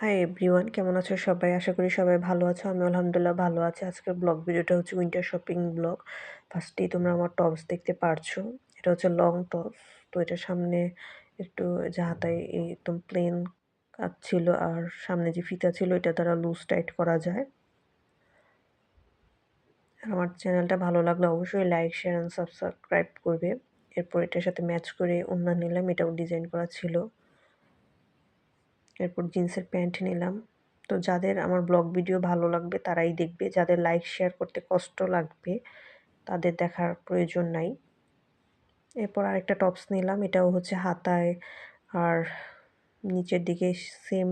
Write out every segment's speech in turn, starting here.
Hi everyone, কেমন আছো সবাই? আশা করি সবাই ভালো আছো। আমি আলহামদুলিল্লাহ ভালো আছি। আজকের ব্লগ ভিডিওটা হচ্ছে উইন্টার শপিং ব্লগ। ফার্স্টেই তোমরা আমার টপস দেখতে পারছো। এটা হচ্ছে লং টপস। তো এটার সামনে একটু যে হাতায় একদম প্লেন কাজ ছিল, আর সামনে যে ফিতা ছিল এটা দ্বারা লুজ টাইট করা যায়। আর আমার চ্যানেলটা ভালো লাগলে অবশ্যই লাইক, শেয়ার অ্যান্ড সাবস্ক্রাইব করবে। এরপর এটার সাথে ম্যাচ করে ওড়না নিলাম, এটাও ডিজাইন করা ছিল। এরপর জিন্সের প্যান্ট নিলাম। তো যাদের আমার ব্লগ ভিডিও ভালো লাগবে তারাই দেখবে, যাদের লাইক শেয়ার করতে কষ্ট লাগবে তাদের দেখার প্রয়োজন নাই। এরপর আরেকটা টপস নিলাম, এটাও হচ্ছে হাতায় আর নিচের দিকে সেম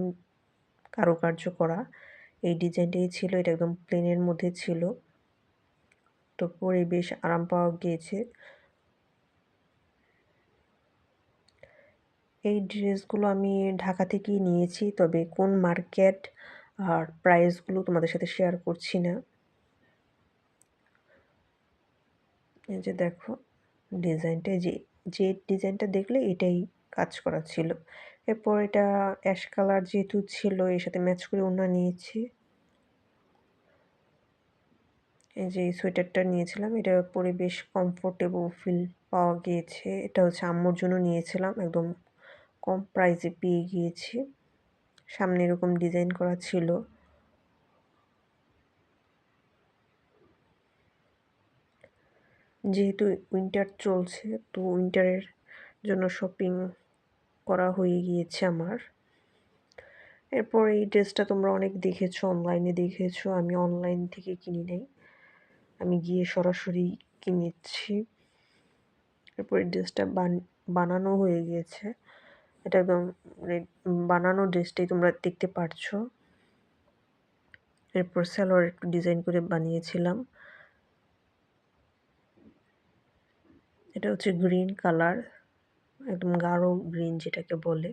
কারুকার্য করা এই ডিজাইনটাই ছিল। এটা একদম প্লেনের মধ্যে ছিল, তো পরে বেশ আরাম পাওয়া গিয়েছে। এই ড্রেসগুলো আমি ঢাকা থেকেই নিয়েছি, তবে কোন মার্কেট আর প্রাইসগুলো তোমাদের সাথে শেয়ার করছি না। এই যে দেখো ডিজাইনটা, যে ডিজাইনটা দেখলে এটাই কাজ করা ছিল। এরপর এটা অ্যাশ কালার যেহেতু ছিল, এর সাথে ম্যাচ করে ওড়না নিয়েছি। এই যে এই সোয়েটারটা নিয়েছিলাম, এটা পরে বেশ কমফোর্টেবল ফিল পাওয়া গিয়েছে। এটা হচ্ছে আম্মুর জন্য নিয়েছিলাম, একদম কম প্রাইসে পেয়ে গিয়েছি। সামনে এরকম ডিজাইন করা ছিল। যেহেতু উইন্টার চলছে, তো উইন্টারের জন্য শপিং করা হয়ে গিয়েছে আমার। এরপর এই ড্রেসটা তোমরা অনেক দেখেছো, অনলাইনে দেখেছো। আমি অনলাইন থেকে কিনি নাই, আমি গিয়ে সরাসরি কিনেছি। এরপর এই ড্রেসটা বানানো হয়ে গিয়েছে। এটা একদম বানানো ড্রেসটাই তোমরা দেখতে পারছো। এরপর সালোয়ার একটু ডিজাইন করে বানিয়েছিলাম। এটা হচ্ছে গ্রিন কালার, একদম গাঢ় গ্রিন যেটাকে বলে।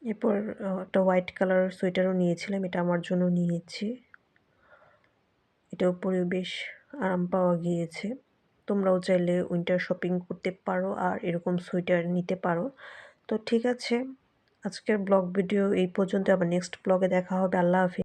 এরপর একটা হোয়াইট কালার সোয়েটারও নিয়েছিলাম, এটা আমার জন্য নিয়েছি। এটাও পরে বেশ আরাম পাওয়া গিয়েছে। তোমরাও চাইলে উইন্টার শপিং করতে পারো আর এরকম সোয়েটার নিতে পারো। তো ঠিক আছে, আজকের ব্লগ ভিডিও এই পর্যন্ত। আবার নেক্সট ব্লগে দেখা হবে। আল্লাহ হাফিজ।